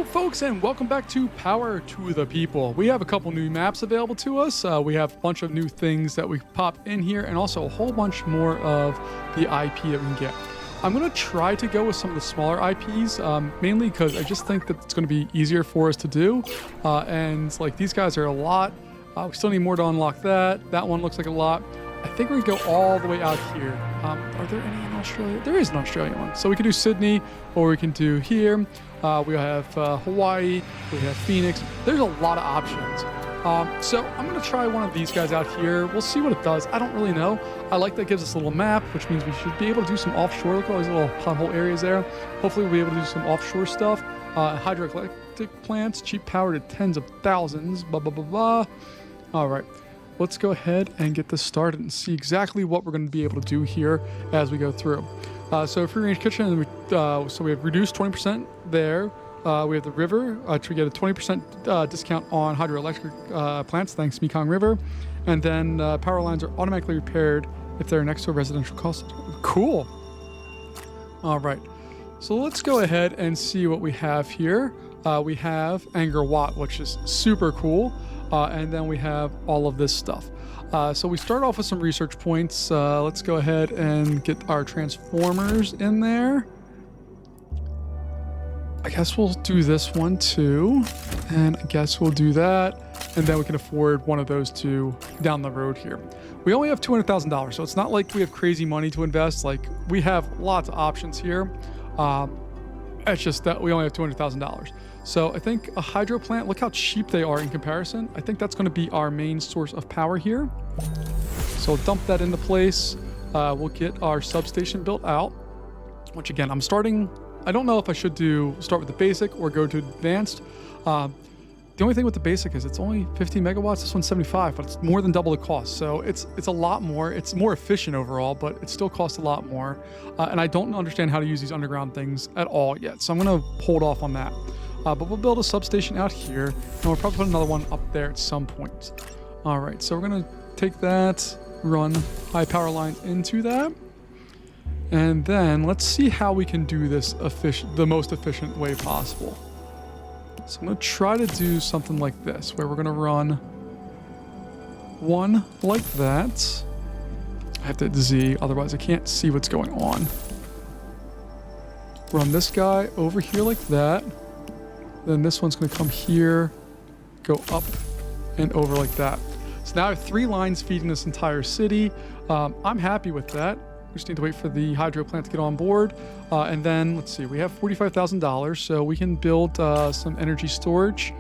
folks, and welcome back to Power to the People. We have a couple new maps available to us. We have a bunch of new things that we pop in here, and also a whole bunch more of the IP that we can get. I'm going to try to go with some of the smaller IPs, mainly because I just think that it's going to be easier for us to do. And like these guys are a lot. We still need more to unlock that. That one looks like a lot. I think we're going to go all the way out here. Are there any in Australia? There is an Australian one. So we can do Sydney, or we can do here. We have Hawaii. We have Phoenix. There's a lot of options. So I'm going to try one of these guys out here. We'll see what it does. I don't really know. I like that it gives us a little map, which means we should be able to do some offshore. Look at all these little pothole areas there. Hopefully we'll be able to do some offshore stuff. Hydroelectric plants, cheap power to tens of thousands, blah, blah, blah, blah. All right. Let's go ahead and get this started and see exactly what we're going to be able to do here as we go through. So free range kitchen, so we have reduced 20% there. We have the river to get a 20% discount on hydroelectric plants, thanks to Mekong River. And then power lines are automatically repaired if they're next to a residential cost. Cool. All right. So let's go ahead and see what we have here. We have Angkor Wat, which is super cool. And then we have all of this stuff. So we start off with some research points. Let's go ahead and get our transformers in there. I guess we'll do this one too. And I guess we'll do that. And then we can afford one of those two down the road here. We only have $200,000, so it's not like we have crazy money to invest. Like, we have lots of options here. It's just that we only have $200,000. So I think a hydro plant, look how cheap they are in comparison. I think that's going to be our main source of power here. So dump that into place. We'll get our substation built out, which again, I'm starting, I don't know if I should start with the basic or go to advanced. The only thing with the basic is it's only 50 megawatts. This one's 75, but it's more than double the cost. So it's a lot more. It's more efficient overall, but it still costs a lot more. And I don't understand how to use these underground things at all yet. So I'm going to hold off on that. But we'll build a substation out here, and we'll probably put another one up there at some point. All right, so we're going to take that, run high power lines into that. And then let's see how we can do this the most efficient way possible. So I'm going to try to do something like this, where we're going to run one like that. I have to hit Z, otherwise I can't see what's going on. Run this guy over here like that. Then this one's going to come here, go up and over like that. So now I have 3 lines feeding this entire city. I'm happy with that. We just need to wait for the hydro plant to get on board. And then, let's see, we have $45,000, so we can build some energy storage.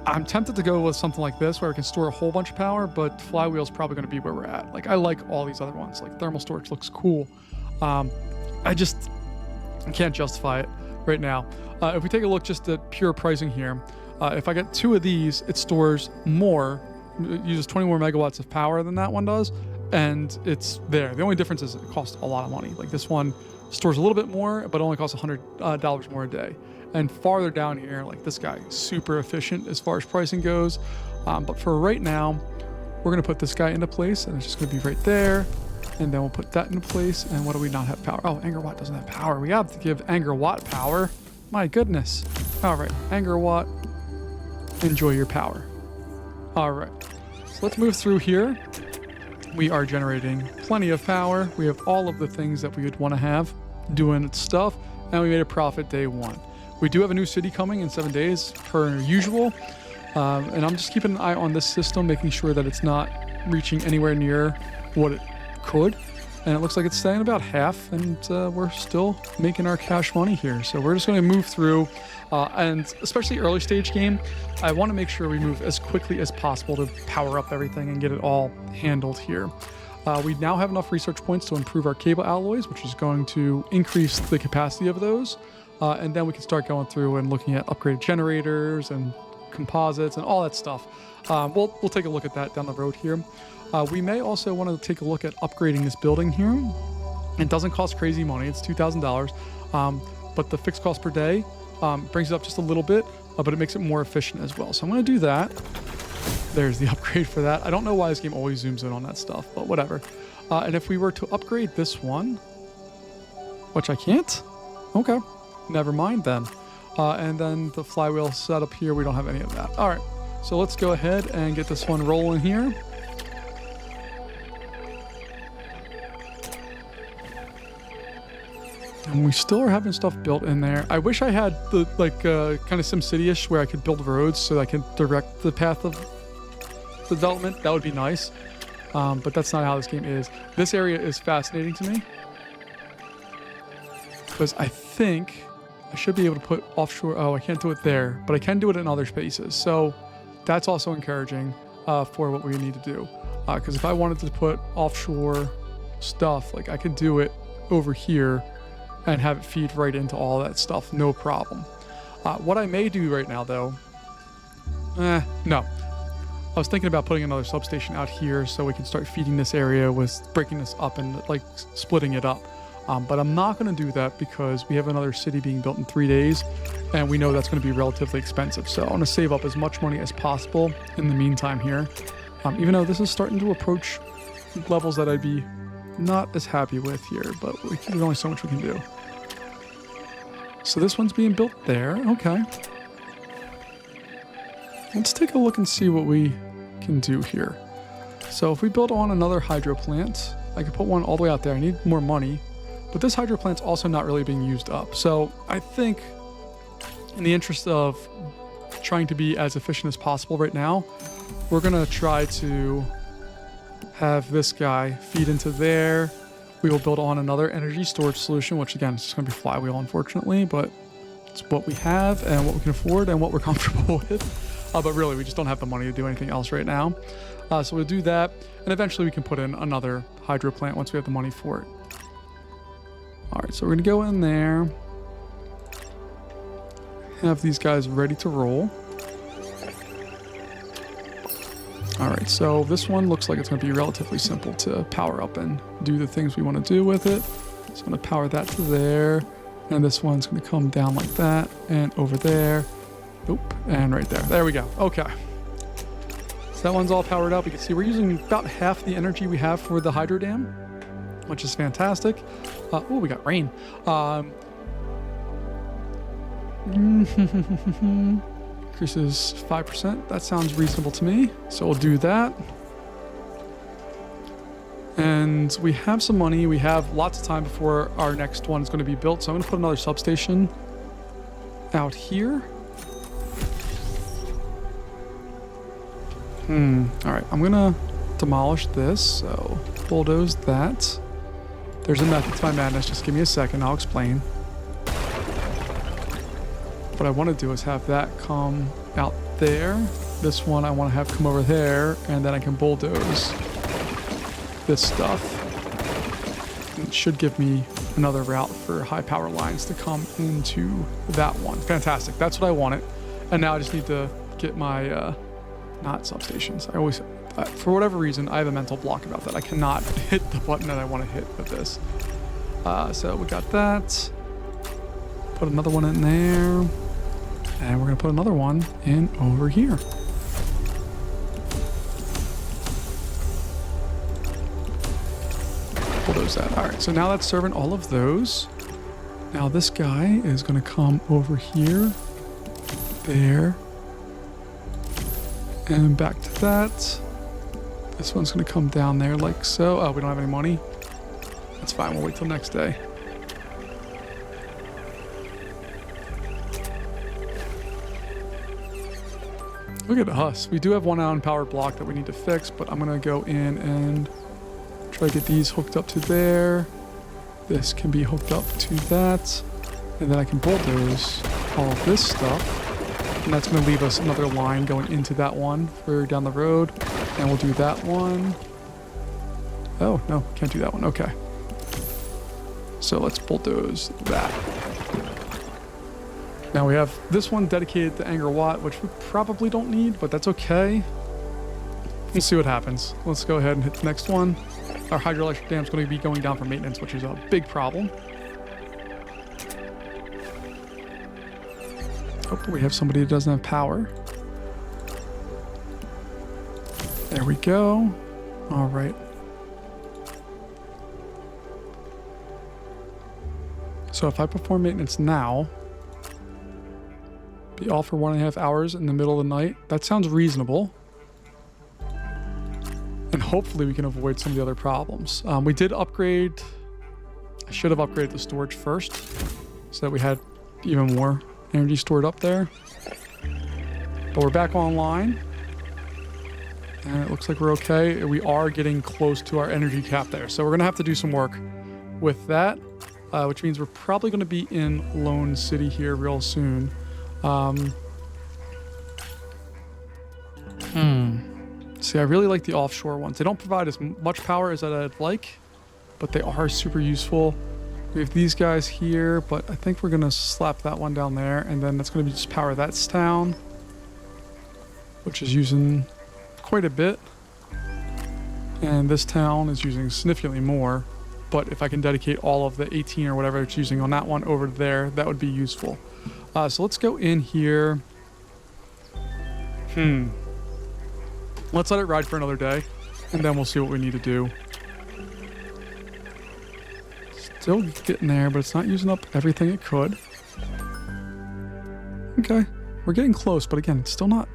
I'm tempted to go with something like this, where we can store a whole bunch of power, but flywheel's probably going to be where we're at. Like, I like all these other ones. Like, thermal storage looks cool. I can't justify it right now. If we take a look just at pure pricing here, if I get 2 of these, it stores more, it uses 20 more megawatts of power than that one does, and it's there. The only difference is it costs a lot of money. Like, this one stores a little bit more, but only costs $100 more a day. And farther down here, like this guy, super efficient as far as pricing goes. But for right now, we're going to put this guy into place, and it's just going to be right there. And then we'll put that into place. And what do we not have power? Oh, Angkor Wat doesn't have power. We have to give Angkor Wat power. My goodness. All right, Angkor Wat, enjoy your power. All right, so let's move through here. We are generating plenty of power. We have all of the things that we would want to have doing its stuff. And we made a profit day 1. We do have a new city coming in 7 days per usual. And I'm just keeping an eye on this system, making sure that it's not reaching anywhere near what it could. And it looks like it's staying about half, and we're still making our cash money here. So we're just going to move through, and especially early stage game, I want to make sure we move as quickly as possible to power up everything and get it all handled here. We now have enough research points to improve our cable alloys, which is going to increase the capacity of those. And then we can start going through and looking at upgraded generators and composites and all that stuff. We'll take a look at that down the road here. We may also want to take a look at upgrading this building here. It doesn't cost crazy money. It's $2,000. But the fixed cost per day brings it up just a little bit, but it makes it more efficient as well. So I'm going to do that. There's the upgrade for that. I don't know why this game always zooms in on that stuff, but whatever. And if we were to upgrade this one, which I can't, okay, never mind then. And then the flywheel setup here, we don't have any of that. All right, so let's go ahead and get this one rolling here. And we still are having stuff built in there. I wish I had the kind of SimCity-ish where I could build roads so that I could direct the path of development. That would be nice. But that's not how this game is. This area is fascinating to me because I think I should be able to put offshore. Oh, I can't do it there, but I can do it in other spaces. So that's also encouraging for what we need to do. Because if I wanted to put offshore stuff, like I could do it over here and have it feed right into all that stuff, no problem. What I may do right now, though, no. I was thinking about putting another substation out here so we can start feeding this area with breaking this up and like splitting it up. But I'm not going to do that because we have another city being built in 3 days, and we know that's going to be relatively expensive. So I want to save up as much money as possible in the meantime here. Even though this is starting to approach levels that I'd be not as happy with here, but there's only so much we can do. So this one's being built there. Okay. Let's take a look and see what we can do here. So if we build on another hydro plant, I could put one all the way out there. I need more money, but this hydro plant's also not really being used up. So I think in the interest of trying to be as efficient as possible right now, we're going to try to have this guy feed into there. We will build on another energy storage solution, which again, is just going to be flywheel, unfortunately, but it's what we have and what we can afford and what we're comfortable with. But really, we just don't have the money to do anything else right now. So we'll do that, and eventually we can put in another hydro plant once we have the money for it. All right, so we're going to go in there, have these guys ready to roll. All right, so this one looks like it's going to be relatively simple to power up and do the things we want to do with it. So I'm going to power that to there, and this one's going to come down like that and over there. Oop, and right there. There we go. Okay. So that one's all powered up. You can see we're using about half the energy we have for the hydro dam, which is fantastic. Oh, we got rain. Increases 5%. That sounds reasonable to me. So we'll do that. And we have some money. We have lots of time before our next one is going to be built. So I'm going to put another substation out here. All right, I'm going to demolish this. So bulldoze that. There's a method to my madness. Just give me a second. I'll explain. What I want to do is have that come out there. This one I want to have come over there, and then I can bulldoze this stuff. And it should give me another route for high power lines to come into that one. Fantastic. That's what I wanted. And now I just need to get my, not substations. I always, for whatever reason, I have a mental block about that. I cannot hit the button that I want to hit with this. So we got that. Put another one in there. And we're going to put another one in over here. Bulldoze that. All right, so now that's serving all of those. Now this guy is going to come over here, there, and back to that. This one's going to come down there like so. Oh, we don't have any money. That's fine. We'll wait till next day. Look at us. We do have one unpowered block that we need to fix, but I'm going to go in and try to get these hooked up to there. This can be hooked up to that. And then I can bulldoze all of this stuff. And that's going to leave us another line going into that one further down the road. And we'll do that one. Oh, no, can't do that one. Okay. So let's bulldoze that. Now we have this one dedicated to Angkor Wat, which we probably don't need, but that's okay. We'll see what happens. Let's go ahead and hit the next one. Our hydroelectric dam is going to be going down for maintenance, which is a big problem. Oh, we have somebody that doesn't have power. There we go. All right. So if I perform maintenance now, Be off for 1.5 hours in the middle of the night. That sounds reasonable. And hopefully we can avoid some of the other problems. We did upgrade. I should have upgraded the storage first so that we had even more energy stored up there. But we're back online. And it looks like we're okay. We are getting close to our energy cap there. So we're going to have to do some work with that, which means we're probably going to be in Lone City here real soon. See, I really like the offshore ones. They don't provide as much power as I'd like, but they are super useful. We have these guys here, but I think we're going to slap that one down there, and then that's going to be just power that town, which is using quite a bit. And this town is using significantly more, but if I can dedicate all of the 18 or whatever it's using on that one over there, that would be useful. So let's go in here. Let's let it ride for another day, and then we'll see what we need to do. Still getting there, but it's not using up everything it could. Okay, we're getting close, but again, it's not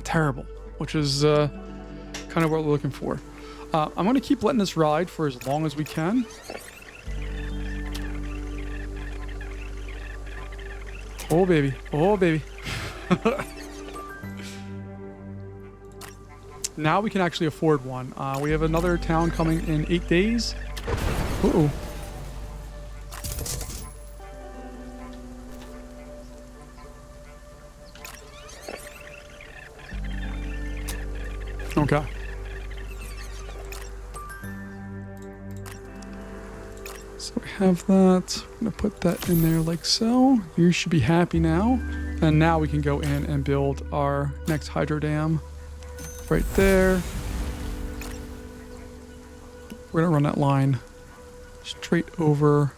terrible, which is kind of what we're looking for. I'm going to keep letting this ride for as long as we can. Oh, baby. Oh, baby. Now we can actually afford one. We have another town coming in 8 days. Uh-oh. Okay. So we have that. I'm going to put that in there like so. You should be happy now. And now we can go in and build our next hydro dam right there. We're going to run that line straight over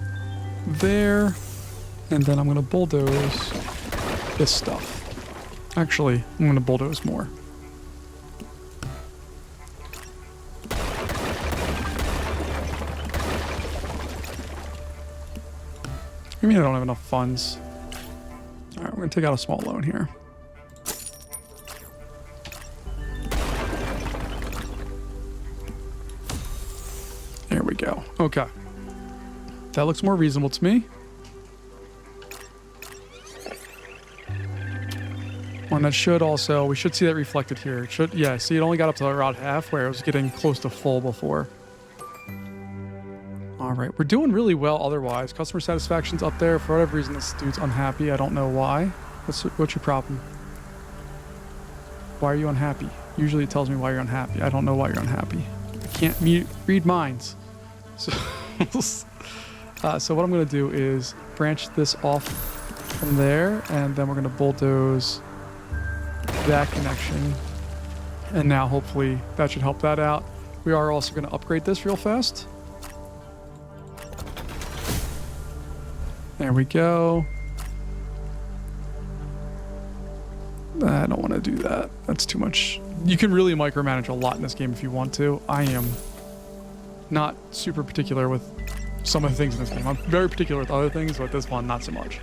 there. And then I'm going to bulldoze this stuff. Actually, I'm going to bulldoze more. I mean, I don't have enough funds. All right, we're going to take out a small loan here. There we go. Okay. That looks more reasonable to me. And that should also, we should see that reflected here. It should, yeah, see, it only got up to around half where it was getting close to full before. All right, we're doing really well otherwise. Customer satisfaction's up there. For whatever reason, this dude's unhappy. I don't know why. What's your problem? Why are you unhappy? Usually it tells me why you're unhappy. I don't know why you're unhappy. I can't read minds. So, so what I'm going to do is branch this off from there, and then we're going to bulldoze that connection. And now hopefully that should help that out. We are also going to upgrade this real fast. There we go. I don't want to do that. That's too much. You can really micromanage a lot in this game if you want to. I am not super particular with some of the things in this game. I'm very particular with other things, but this one, not so much.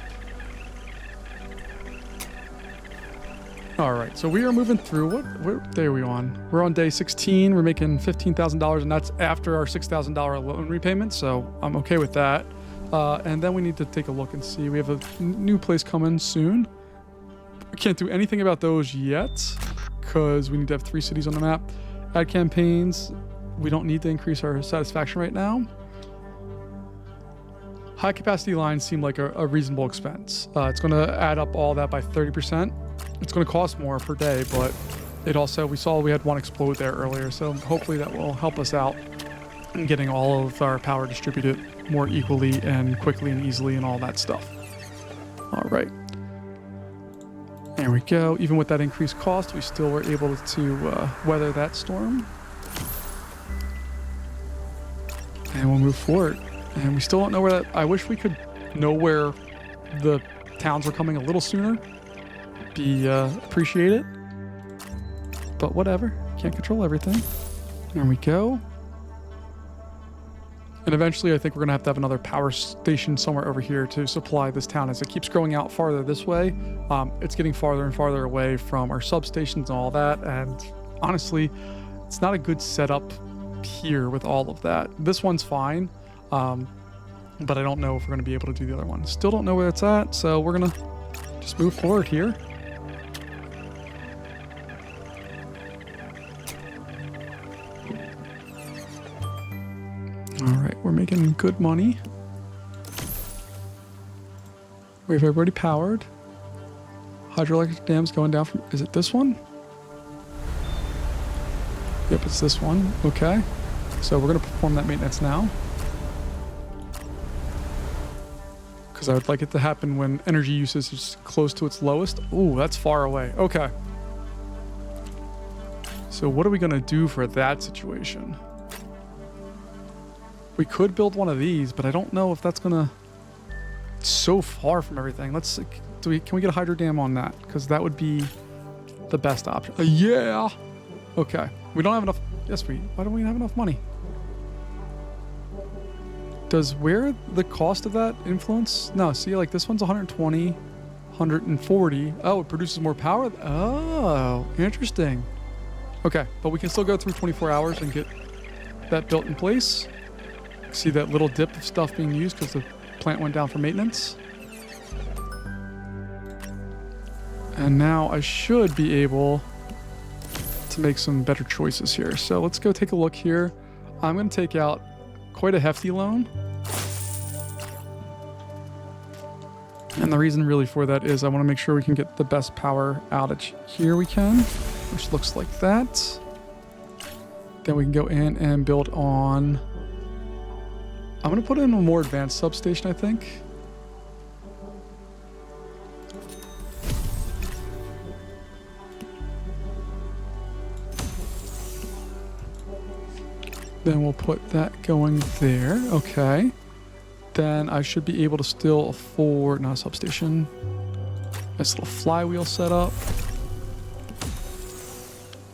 All right, so we are moving through. What day are we on? We're on day 16. We're making $15,000, and that's after our $6,000 loan repayment, so I'm okay with that. And then we need to take a look and see. We have a new place coming soon. We can't do anything about those yet because we need to have 3 cities on the map. Ad campaigns. We don't need to increase our satisfaction right now. High capacity lines seem like a reasonable expense. It's going to add up all that by 30%. It's going to cost more per day, but it also, we saw we had one explode there earlier, so hopefully that will help us out in getting all of our power distributed more equally and quickly and easily and all that stuff. All right. There we go. Even with that increased cost, we still were able to weather that storm. And we'll move forward. And we still don't know where that... I wish we could know where the towns were coming a little sooner. Be appreciated. But whatever. Can't control everything. There we go. And eventually I think we're going to have another power station somewhere over here to supply this town. As it keeps growing out farther this way, it's getting farther and farther away from our substations and all that. And honestly, it's not a good setup here with all of that. This one's fine, but I don't know if we're going to be able to do the other one. Still don't know where it's at, so we're going to just move forward here. All right, we're making good money. We have everybody powered. Hydroelectric dam's going down from, is it this one? Yep, it's this one. Okay. So we're going to perform that maintenance now. Because I would like it to happen when energy usage is close to its lowest. Ooh, that's far away. Okay. So what are we going to do for that situation? We could build one of these, but I don't know if that's going to... It's so far from everything. Let's... Can we get a hydro dam on that? Because that would be the best option. Yeah! Okay. We don't have enough... Yes, why don't we have enough money? Does where the cost of that influence? No, see, like this one's 120, 140. Oh, it produces more power? Oh, interesting. Okay, but we can still go through 24 hours and get that built in place. See that little dip of stuff being used because the plant went down for maintenance. And now I should be able to make some better choices here. So let's go take a look here. I'm going to take out quite a hefty loan. And the reason really for that is I want to make sure we can get the best power outage here we can, which looks like that. Then we can go in and build on... I'm going to put in a more advanced substation, I think. Then we'll put that going there. Okay. Then I should be able to still afford, not a substation, nice little flywheel setup.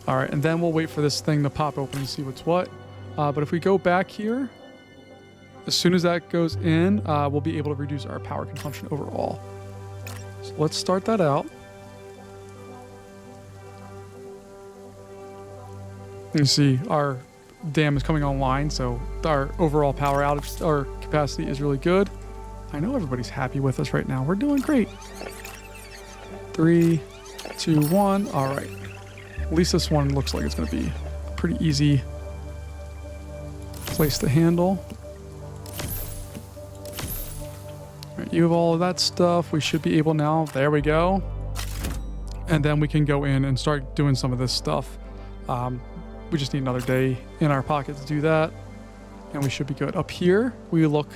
All right, and then we'll wait for this thing to pop open and see what's what. But if we go back here, as soon as that goes in, we'll be able to reduce our power consumption overall. So let's start that out. You see our dam is coming online, so our overall power outage, our capacity is really good. I know everybody's happy with us right now. We're doing great. 3, 2, 1. All right. At least this one looks like it's going to be a pretty easy place to handle. All right, you have all of that stuff. We should be able now. There we go. And then we can go in and start doing some of this stuff. We just need another day in our pocket to do that. And we should be good. Up here, we look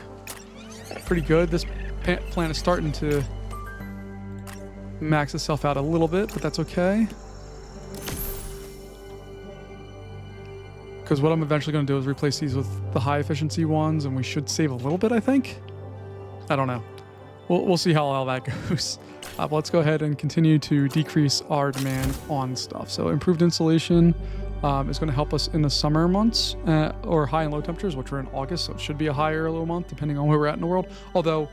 pretty good. This plant is starting to max itself out a little bit, but that's okay. Because what I'm eventually going to do is replace these with the high efficiency ones, and we should save a little bit, I think. I don't know. We'll see how all that goes. But let's go ahead and continue to decrease our demand on stuff. So improved insulation is going to help us in the summer months or high and low temperatures, which we're in August, so it should be a high or low month depending on where we're at in the world. Although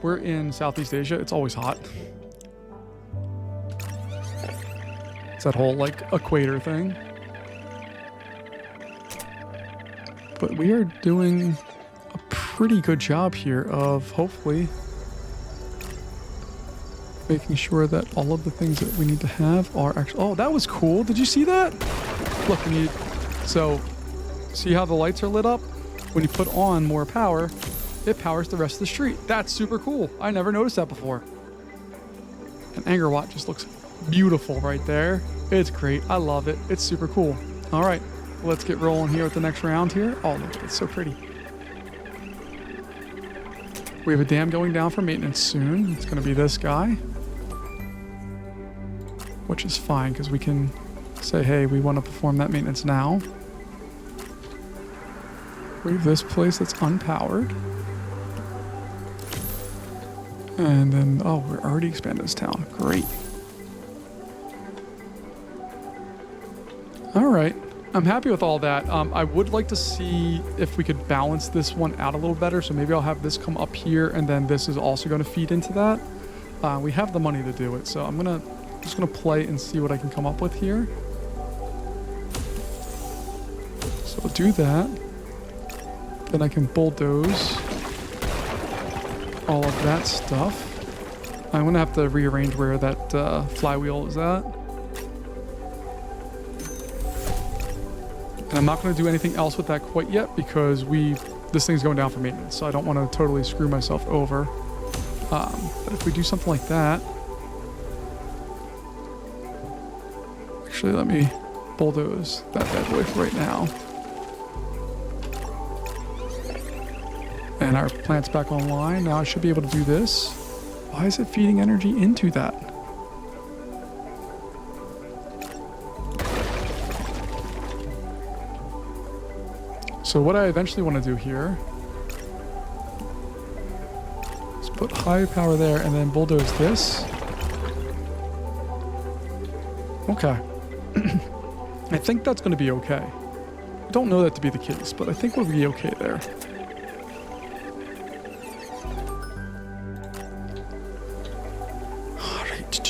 we're in Southeast Asia, it's always hot. It's that whole like equator thing. But we are doing a pretty good job here of hopefully making sure that all of the things that we need to have are actually... Oh, that was cool. Did you see that? Look, so see how the lights are lit up? When you put on more power, it powers the rest of the street. That's super cool. I never noticed that before. And Anger Watt just looks beautiful right there. It's great. I love it. It's super cool. All right, let's get rolling here with the next round here. Oh, look, it's so pretty. We have a dam going down for maintenance soon. It's going to be this guy, which is fine because we can say, hey, we want to perform that maintenance now. We have this place that's unpowered. And then, oh, we're already expanding this town. Great. All right. I'm happy with all that. I would like to see if we could balance this one out a little better. So maybe I'll have this come up here, and then this is also going to feed into that. We have the money to do it, so I'm just gonna play and see what I can come up with here. So we'll do that. Then I can bulldoze all of that stuff. I'm gonna have to rearrange where that flywheel is at. And I'm not going to do anything else with that quite yet because this thing's going down for maintenance, so I don't want to totally screw myself over. But if we do something like that, actually let me bulldoze that bad boy for right now. And our plant's back online. Now I should be able to do this. Why is it feeding energy into that? So what I eventually want to do here is put high power there and then bulldoze this. Okay. I think that's going to be okay. I don't know that to be the case, but I think we'll be okay there. All right.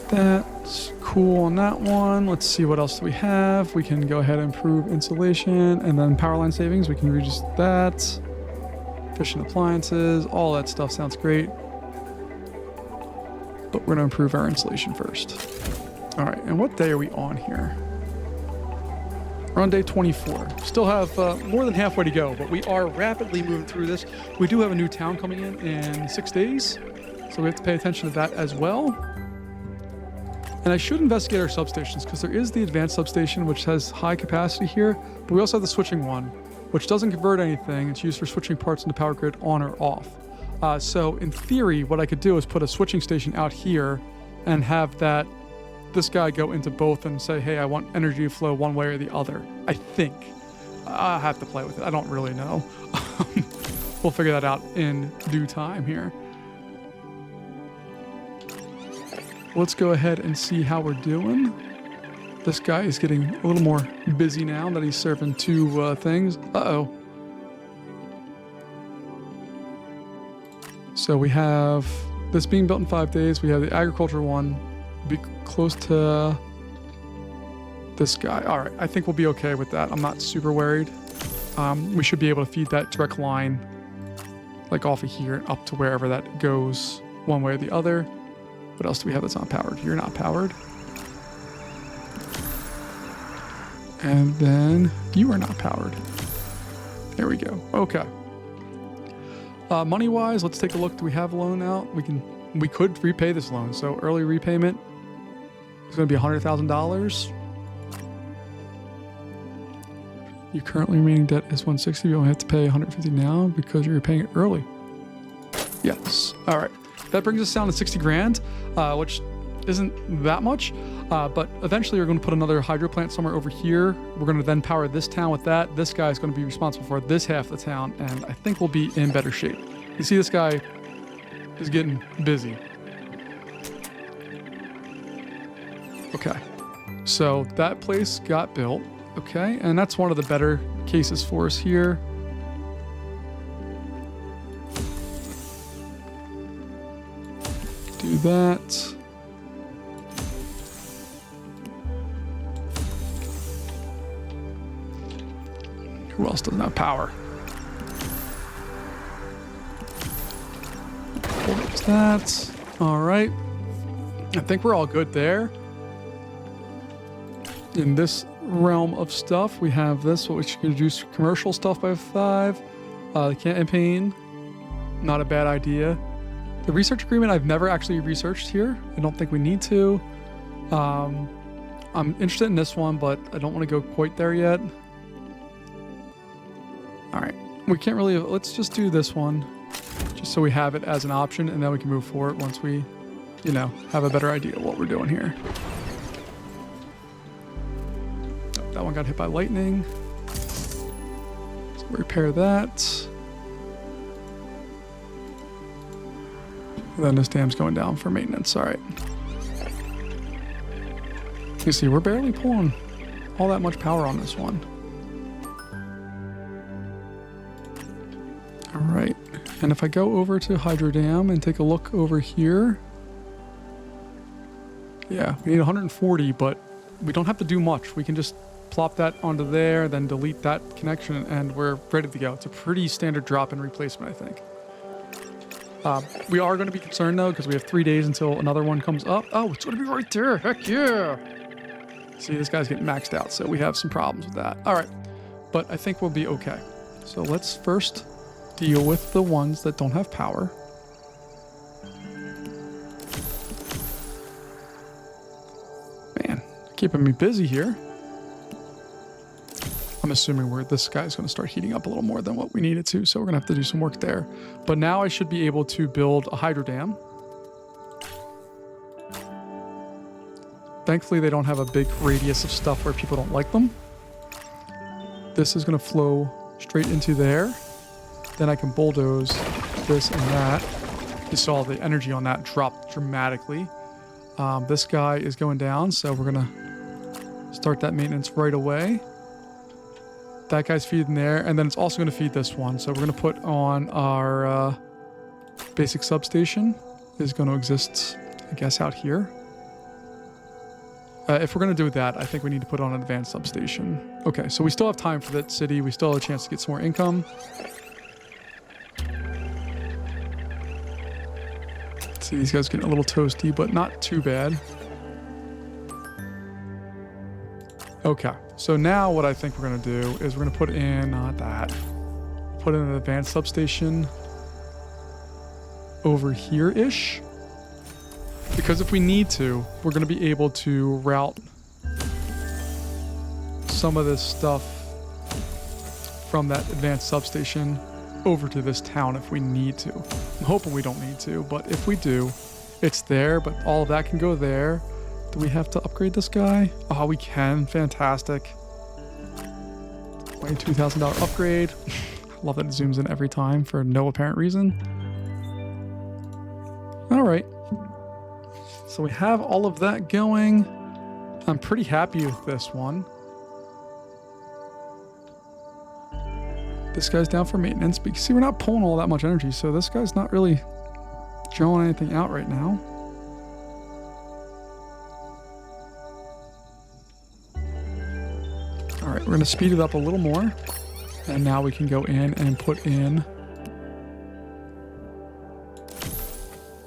That's cool on that one. Let's see what else do we have. We can go ahead and improve insulation and then power line savings. We can reduce that. Efficient appliances, all that stuff sounds great. But we're going to improve our insulation first. All right, and what day are we on here? We're on day 24. Still have more than halfway to go, but we are rapidly moving through this. We do have a new town coming in 6 days, so we have to pay attention to that as well. And I should investigate our substations because there is the advanced substation, which has high capacity here, but we also have the switching one, which doesn't convert anything. It's used for switching parts in the power grid on or off. So in theory, what I could do is put a switching station out here and have this guy go into both and say, hey, I want energy to flow one way or the other. I think. I'll have to play with it. I don't really know. We'll figure that out in due time here. Let's go ahead and see how we're doing. This guy is getting a little more busy now that he's serving two things. Uh-oh. So we have this being built in 5 days. We have the agriculture one. Be close to this guy. All right, I think we'll be okay with that. I'm not super worried. We should be able to feed that direct line like off of here up to wherever that goes one way or the other. What else do we have that's not powered? You're not powered. And then you are not powered. There we go. Okay. Money-wise, let's take a look. Do we have a loan out? We could repay this loan. So early repayment is going to be $100,000. Your currently remaining debt is $160. You only have to pay $150 now because you're paying it early. Yes. All right. That brings us down to 60 grand, which isn't that much. But eventually we're going to put another hydro plant somewhere over here. We're going to then power this town with that. This guy is going to be responsible for this half of the town, and I think we'll be in better shape. You see, this guy is getting busy. Okay, so that place got built. Okay, and that's one of the better cases for us here. Do that. Who else doesn't have power? There's that. All right. I think we're all good there. In this realm of stuff, we have this, what we should reduce commercial stuff by 5. The campaign, not a bad idea. The research agreement, I've never actually researched here. I don't think we need to. I'm interested in this one, but I don't want to go quite there yet. All right, we can't really, let's just do this one just so we have it as an option, and then we can move forward once we, have a better idea of what we're doing here. Oh, that one got hit by lightning. So repair that. And then this dam's going down for maintenance. All right. You see, we're barely pulling all that much power on this one. All right, and if I go over to Hydro Dam and take a look over here, yeah, we need 140, but we don't have to do much. We can just plop that onto there, then delete that connection, and we're ready to go. It's a pretty standard drop in replacement, I think. We are going to be concerned, though, because we have 3 days until another one comes up. Oh, it's going to be right there. Heck yeah. See, this guy's getting maxed out, so we have some problems with that. All right, but I think we'll be okay. So let's first deal with the ones that don't have power. Man, keeping me busy here. I'm assuming this guy's going to start heating up a little more than what we needed to, so we're going to have to do some work there. But now I should be able to build a hydro dam. Thankfully, they don't have a big radius of stuff where people don't like them. This is going to flow straight into there. Then I can bulldoze this and that. You saw the energy on that drop dramatically. This guy is going down, so we're going to start that maintenance right away. That guy's feeding there, and then it's also going to feed this one. So we're going to put on our basic substation. Is going to exist, I guess, out here. If we're going to do that, I think we need to put on an advanced substation. Okay, so we still have time for that city. We still have a chance to get some more income. See, these guys getting a little toasty, but not too bad. Okay, so now what I think we're going to do is we're going to put in, put in an advanced substation over here-ish. Because if we need to, we're going to be able to route some of this stuff from that advanced substation over to this town if we need to. I'm hoping we don't need to, but if we do, it's there, but all of that can go there. Do we have to upgrade this guy? Oh, we can. Fantastic. $22,000 upgrade. Love that it zooms in every time for no apparent reason. All right. So we have all of that going. I'm pretty happy with this one. This guy's down for maintenance, but you can see we're not pulling all that much energy, so this guy's not really drawing anything out right now. All right, we're going to speed it up a little more, and now we can go in and put in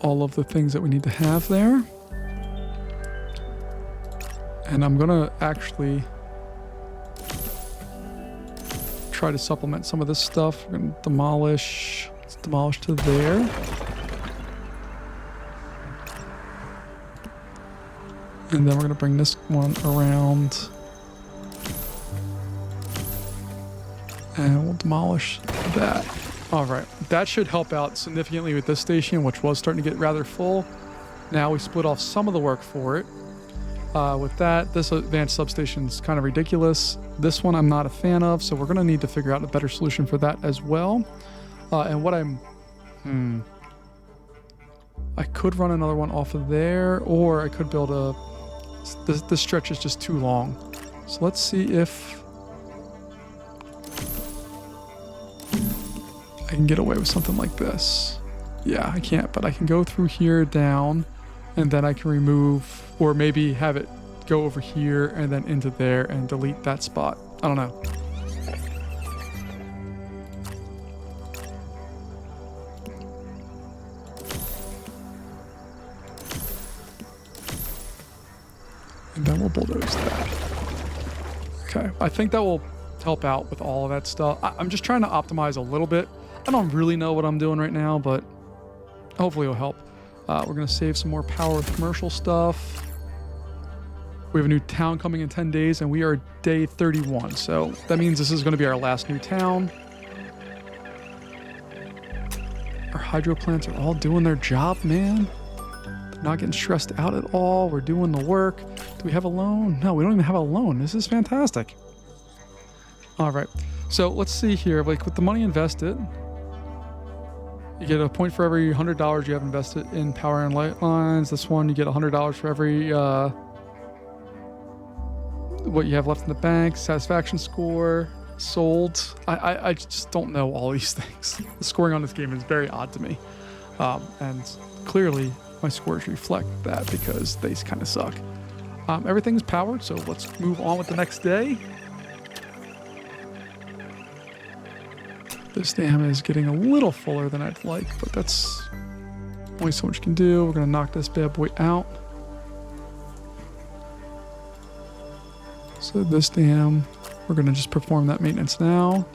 all of the things that we need to have there. And I'm going to actually try to supplement some of this stuff. We're going to demolish. Let's demolish to there. And then we're going to bring this one around. And we'll demolish that. All right. That should help out significantly with this station, which was starting to get rather full. Now we split off some of the work for it. With that, this advanced substation is kind of ridiculous. This one I'm not a fan of, so we're going to need to figure out a better solution for that as well. And what I could run another one off of there, or I could build a... This stretch is just too long. So let's see if I can get away with something like this. Yeah, I can't, but I can go through here down, and then I can remove, or maybe have it go over here and then into there and delete that spot. I don't know. And then we'll bulldoze that. Okay, I think that will help out with all of that stuff. I'm just trying to optimize a little bit. I don't really know what I'm doing right now, but hopefully it'll help. We're going to save some more power with commercial stuff. We have a new town coming in 10 days, and we are day 31. So that means this is going to be our last new town. Our hydro plants are all doing their job, man. They're not getting stressed out at all. We're doing the work. Do we have a loan? No, we don't even have a loan. This is fantastic. All right. So let's see here. Like with the money invested, you get a point for every $100 you have invested in power and light lines. This one, you get $100 for every what you have left in the bank, satisfaction score, sold. I just don't know all these things. The scoring on this game is very odd to me. And clearly my scores reflect that because they kind of suck. Everything's powered, so let's move on with the next day. This dam is getting a little fuller than I'd like, but that's only so much you can do. We're going to knock this bad boy out. So this dam, we're going to just perform that maintenance now.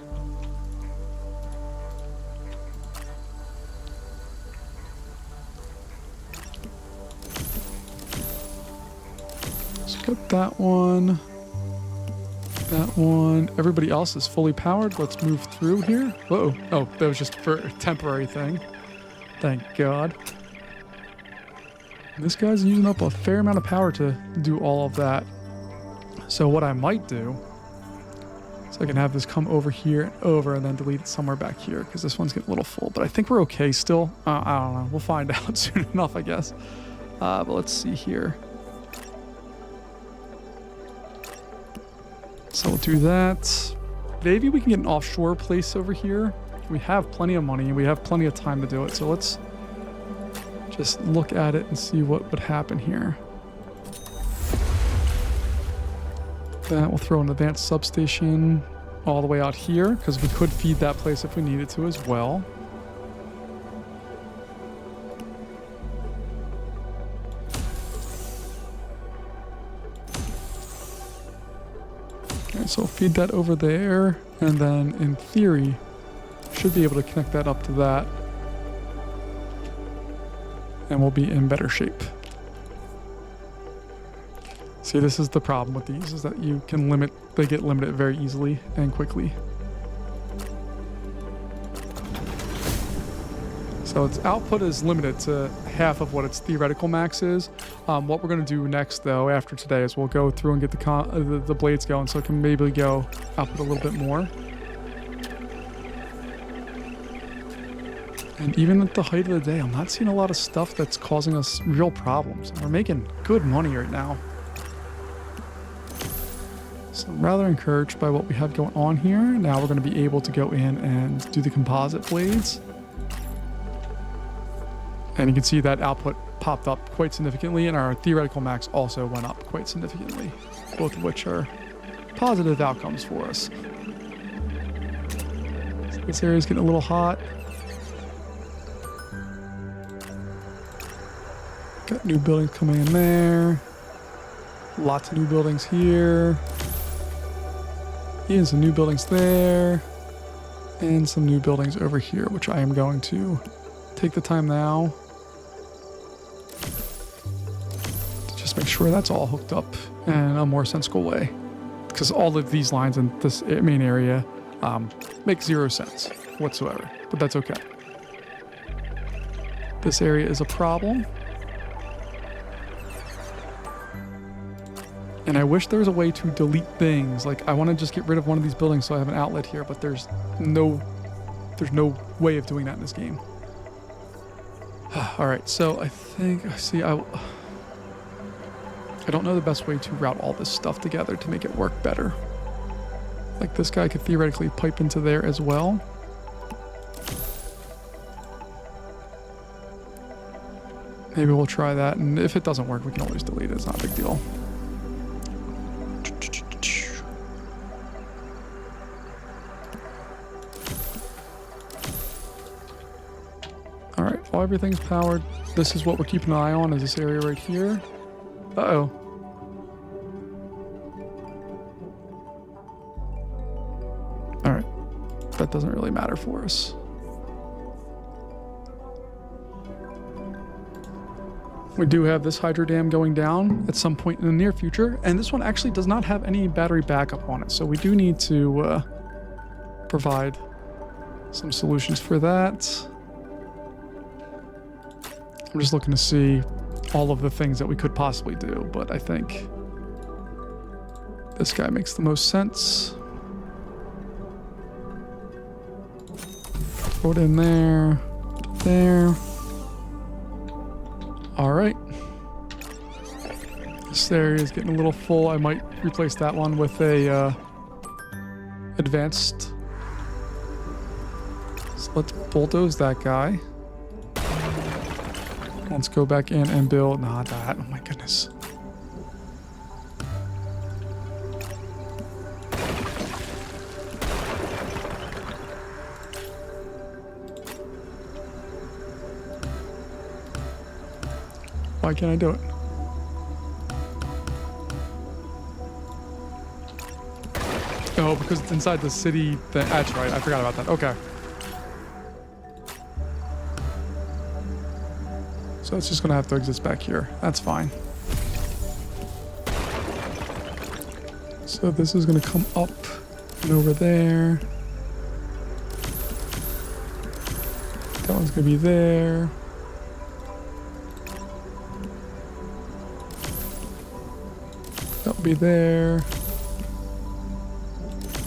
So got that one. That one. Everybody else is fully powered. Let's move through here. Whoa. Oh, that was just for a temporary thing. Thank God. This guy's using up a fair amount of power to do all of that. So what I might do is I can have this come over here and over and then delete it somewhere back here because this one's getting a little full. But I think we're okay still. I don't know. We'll find out soon enough, I guess. But let's see here. So we'll do that. Maybe we can get an offshore place over here. We have plenty of money. We have plenty of time to do it. So let's just look at it and see what would happen here. That we'll throw an advanced substation all the way out here because we could feed that place if we needed to as well. So feed that over there, and then in theory, should be able to connect that up to that. And we'll be in better shape. See, this is the problem with these, is that you can they get limited very easily and quickly. So its output is limited to half of what its theoretical max is. What we're going to do next, though, after today, is we'll go through and get the blades going so it can maybe go output a little bit more. And even at the height of the day, I'm not seeing a lot of stuff that's causing us real problems. We're making good money right now. So I'm rather encouraged by what we have going on here. Now we're going to be able to go in and do the composite blades. And you can see that output popped up quite significantly, and our theoretical max also went up quite significantly, both of which are positive outcomes for us. So this area is getting a little hot. Got new buildings coming in there. Lots of new buildings here. And some new buildings there. And some new buildings over here, which I am going to take the time now make sure that's all hooked up in a more sensible way, because all of these lines in this main area make zero sense whatsoever, but that's okay. This area is a problem, and I wish there was a way to delete things. Like, I want to just get rid of one of these buildings so I have an outlet here, but there's no way of doing that in this game. All right, so I think, I don't know the best way to route all this stuff together to make it work better. Like, this guy could theoretically pipe into there as well. Maybe we'll try that, and if it doesn't work, we can always delete it. It's not a big deal. All right, while everything's powered, this is what we're keeping an eye on, is this area right here. Uh-oh. All right, that doesn't really matter for us. We do have this hydro dam going down at some point in the near future, and this one actually does not have any battery backup on it, so we do need to provide some solutions for that. I'm just looking to see all of the things that we could possibly do, but I think this guy makes the most sense. Throw it in there, there. All right. This area is getting a little full. I might replace that one with a advanced. So let's bulldoze that guy. Let's go back in and build. Not that. Oh my goodness. Why can't I do it? Oh, because it's inside the city. That's right. I forgot about that. Okay. So it's just going to have to exist back here. That's fine. So this is going to come up and over there. That one's going to be there. That will be there.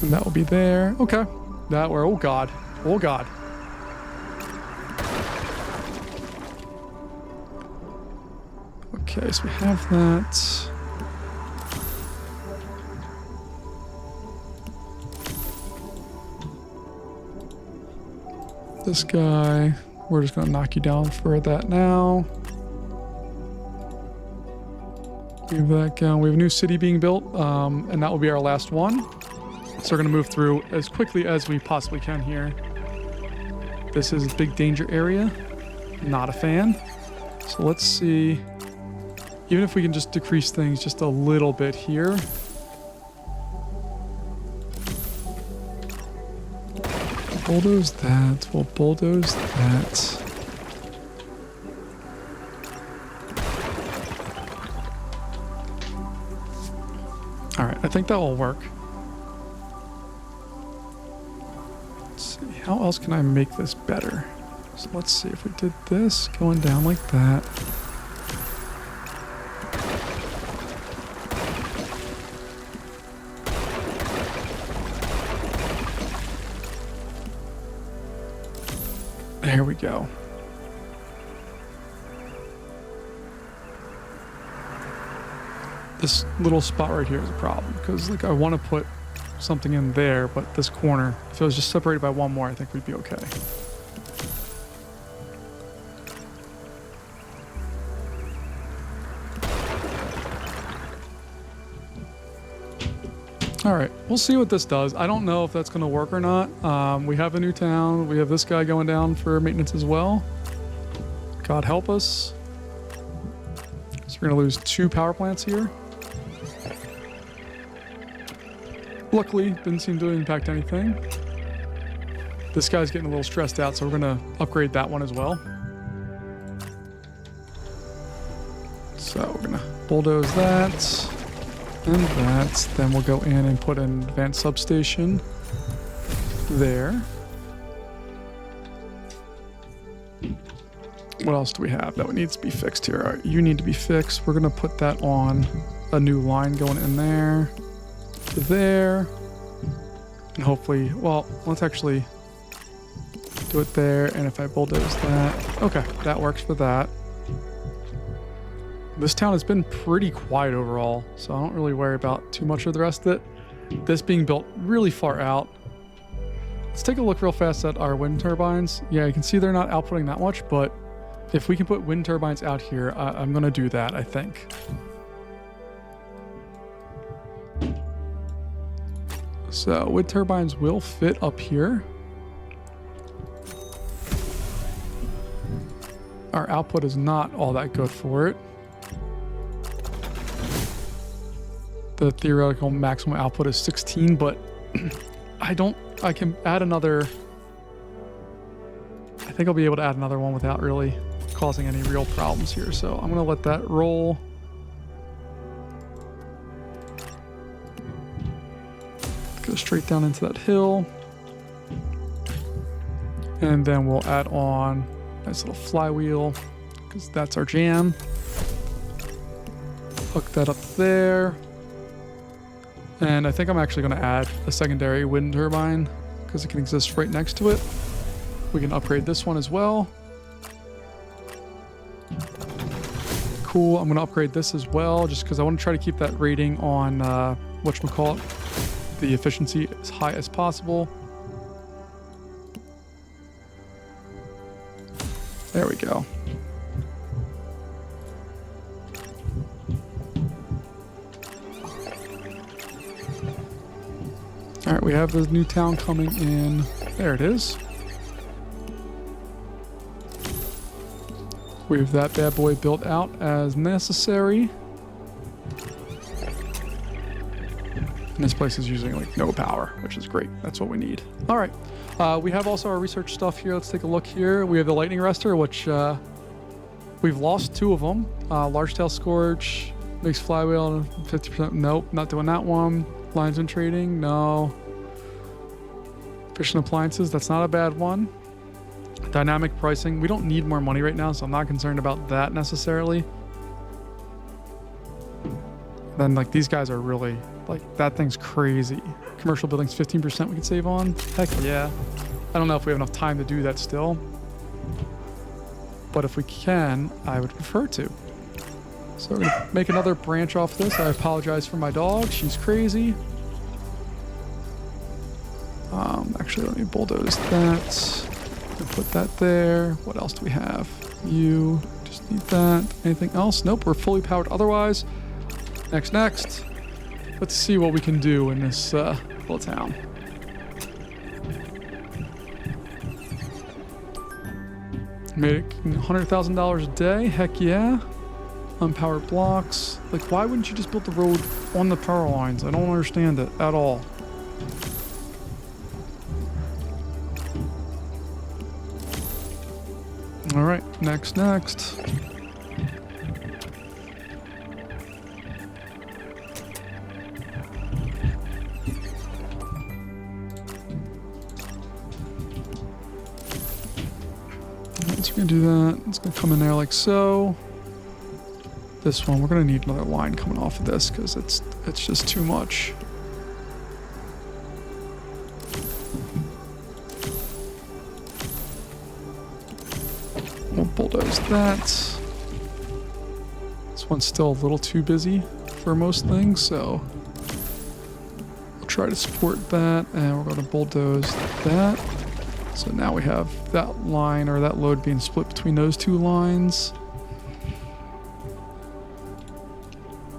And that will be there. Okay. That where, oh God. Oh God. Okay, so we have that. This guy, we're just going to knock you down for that now. Leave that down. We have a new city being built, and that will be our last one. So we're going to move through as quickly as we possibly can here. This is a big danger area. Not a fan. So let's see. Even if we can just decrease things just a little bit here. Bulldoze that. We'll bulldoze that. All right, I think that will work. Let's see, how else can I make this better? So let's see if we did this going down like that. There we go. This little spot right here is a problem because like I want to put something in there, but this corner, if it was just separated by one more, I think we'd be okay. All right, we'll see what this does. I don't know if that's going to work or not. We have a new town. We have this guy going down for maintenance as well. God help us. So we're going to lose 2 power plants here. Luckily, didn't seem to impact anything. This guy's getting a little stressed out, so we're going to upgrade that one as well. So we're going to bulldoze that. And that, then we'll go in and put an advanced substation there. What else do we have that needs to be fixed here? All right, you need to be fixed. We're gonna put that on a new line going in there to there. And hopefully, well, let's actually do it there. And if I bulldoze that, okay, that works for that. This town has been pretty quiet overall, so I don't really worry about too much of the rest of it. This being built really far out. Let's take a look real fast at our wind turbines. Yeah, you can see they're not outputting that much, but if we can put wind turbines out here, I'm going to do that, I think. So wind turbines will fit up here. Our output is not all that good for it. The theoretical maximum output is 16, but I can add another. I think I'll be able to add another one without really causing any real problems here. So I'm going to let that roll. Go straight down into that hill. And then we'll add on a nice little flywheel because that's our jam. Hook that up there. And I think I'm actually going to add a secondary wind turbine because it can exist right next to it. We can upgrade this one as well. cool. I'm going to upgrade this as well, just because I want to try to keep that rating on, whatchamacallit, the efficiency as high as possible. There we go. All right, we have the new town coming in. There it is. We have that bad boy built out as necessary. And this place is using like no power, which is great. That's what we need. All right. We have also our research stuff here. Let's take a look here. We have the lightning arrestor, which we've lost 2 of them. Large tail scourge makes flywheel 50%. Nope, not doing that one. Lines and trading, no. Fish and appliances, that's not a bad one. Dynamic pricing, we don't need more money right now, so I'm not concerned about that necessarily. Then like these guys are really, like that thing's crazy. Commercial buildings, 15% we can save on. Heck yeah. I don't know if we have enough time to do that still. But if we can, I would prefer to. So we're gonna make another branch off this. I apologize for my dog. She's crazy. Actually, let me bulldoze that. Put that there. What else do we have? You just need that. Anything else? Nope, we're fully powered otherwise. Next. Let's see what we can do in this little town. Made $100,000 a day. Heck yeah. Unpowered blocks. Like, why wouldn't you just build the road on the power lines? I don't understand it at all. All right, next. So we're gonna do that. It's gonna come in there like so. This one, we're gonna need another line coming off of this because it's just too much. We'll bulldoze that. This one's still a little too busy for most things, so we'll try to support that, and we're going to bulldoze that. So now we have that line or that load being split between those 2 lines.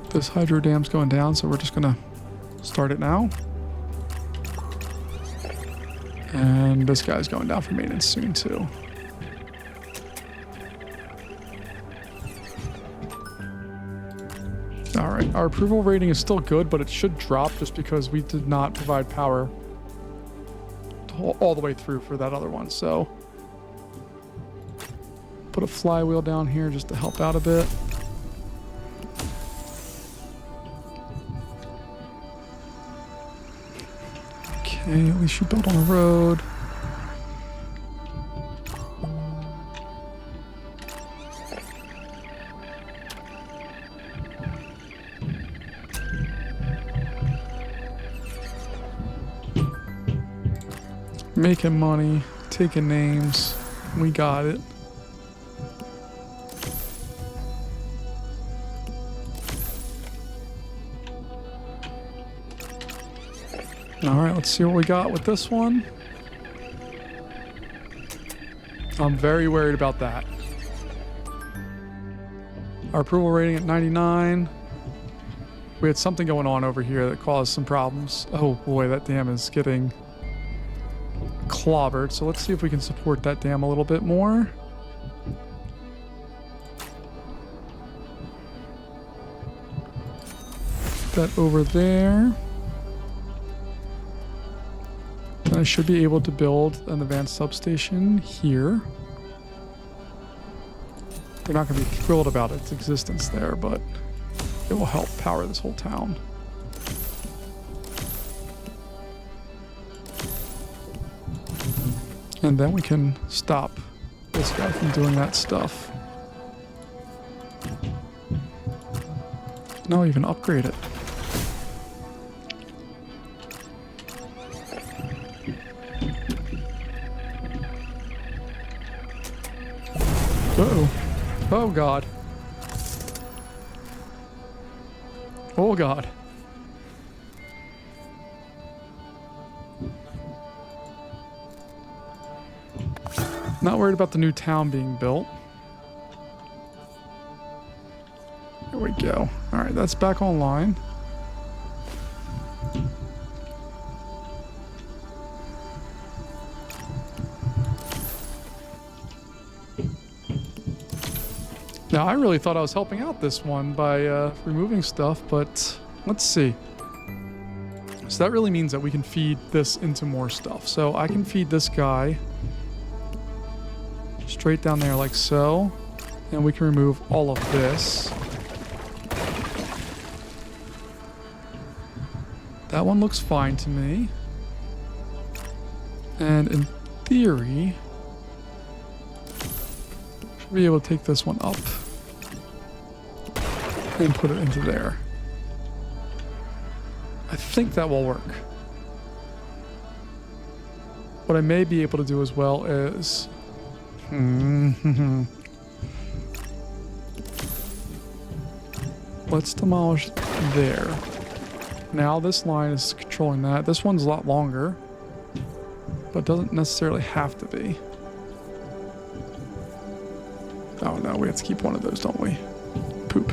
This hydro dam's going down, so we're just going to start it now. And this guy's going down for maintenance soon too. All right, our approval rating is still good, but it should drop just because we did not provide power all the way through for that other one. So put a flywheel down here just to help out a bit. Okay, at least you built on a road. Making money, taking names. We got it. All right, let's see what we got with this one. I'm very worried about that. Our approval rating at 99. We had something going on over here that caused some problems. Oh boy, that dam is getting clobbered. So let's see if we can support that dam a little bit more. Put that over there. And I should be able to build an advanced substation here. They're not going to be thrilled about its existence there, but it will help power this whole town. And then we can stop this guy from doing that stuff. And I'll even upgrade it. Uh-oh. Oh, God. Oh God. Not worried about the new town being built. There we go. All right, that's back online. Now, I really thought I was helping out this one by removing stuff, but let's see. So that really means that we can feed this into more stuff. So I can feed this guy straight down there like so, and we can remove all of this. That one looks fine to me. And in theory, should be able to take this one up and put it into there. I think that will work. What I may be able to do as well is let's demolish there. Now this line is controlling that. This one's a lot longer, but doesn't necessarily have to be. Oh no, we have to keep one of those, don't we? Poop.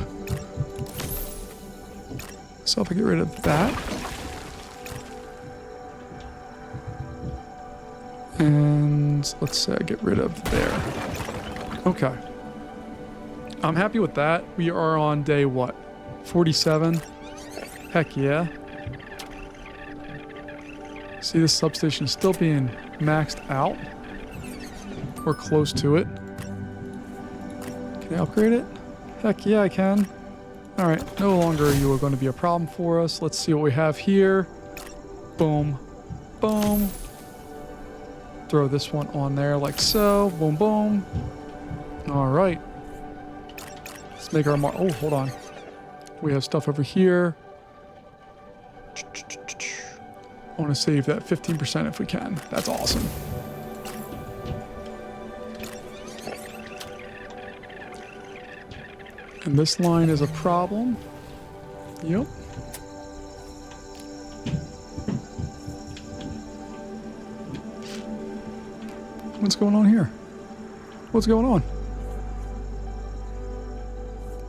So if I get rid of that. And let's say I get rid of there. Okay. I'm happy with that. We are on day what? 47? Heck yeah. See, this substation is still being maxed out. We're close to it. Can I upgrade it? Heck yeah, I can. Alright, no longer are you going to be a problem for us. Let's see what we have here. Boom. Boom. Throw this one on there like so. Boom, boom. Alright. Let's make our mark. Oh, hold on. We have stuff over here. I want to save that 15% if we can. That's awesome. And this line is a problem. Yep. What's going on here? What's going on?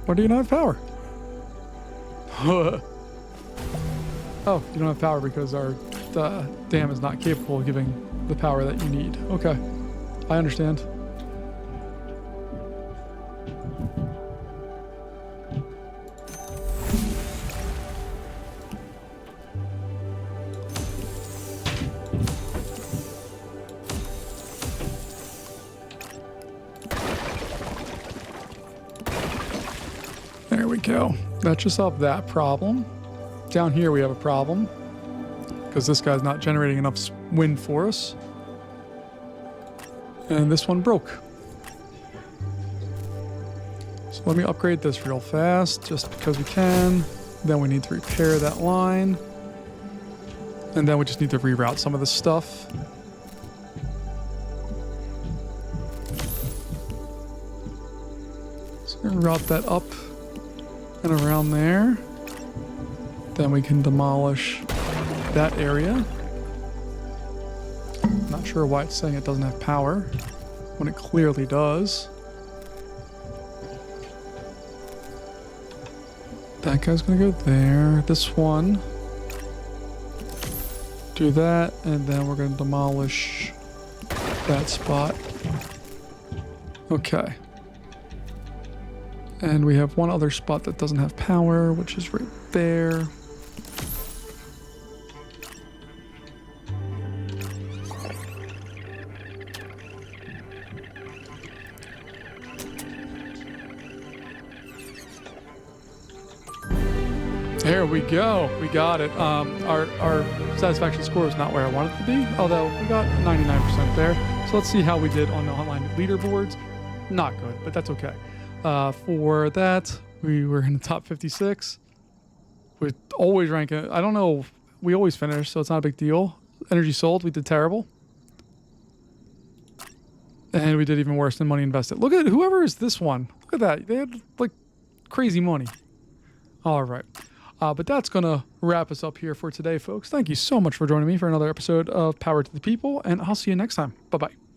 Why do you not have power? Oh, you don't have power because our dam is not capable of giving the power that you need. Okay, I understand. There we go. That just solved that problem. Down here we have a problem because this guy's not generating enough wind for us. And this one broke. So let me upgrade this real fast just because we can. Then we need to repair that line. And then we just need to reroute some of this stuff. So we're gonna route that up and around there. Then we can demolish that area. Not sure why it's saying it doesn't have power when it clearly does. That guy's gonna go there. This one. Do that, and then we're gonna demolish that spot. Okay. And we have one other spot that doesn't have power, which is right there. There we go. We got it. Our satisfaction score is not where I want it to be, although we got 99% there. So let's see how we did on the online leaderboards. Not good, but that's okay. For that, we were in the top 56. We always rank it. I don't know. We always finish, so it's not a big deal. Energy sold, we did terrible. And we did even worse than money invested. Look at whoever is this one. Look at that. They had like crazy money. All right. But that's going to wrap us up here for today, folks. Thank you so much for joining me for another episode of Power to the People, and I'll see you next time. Bye-bye.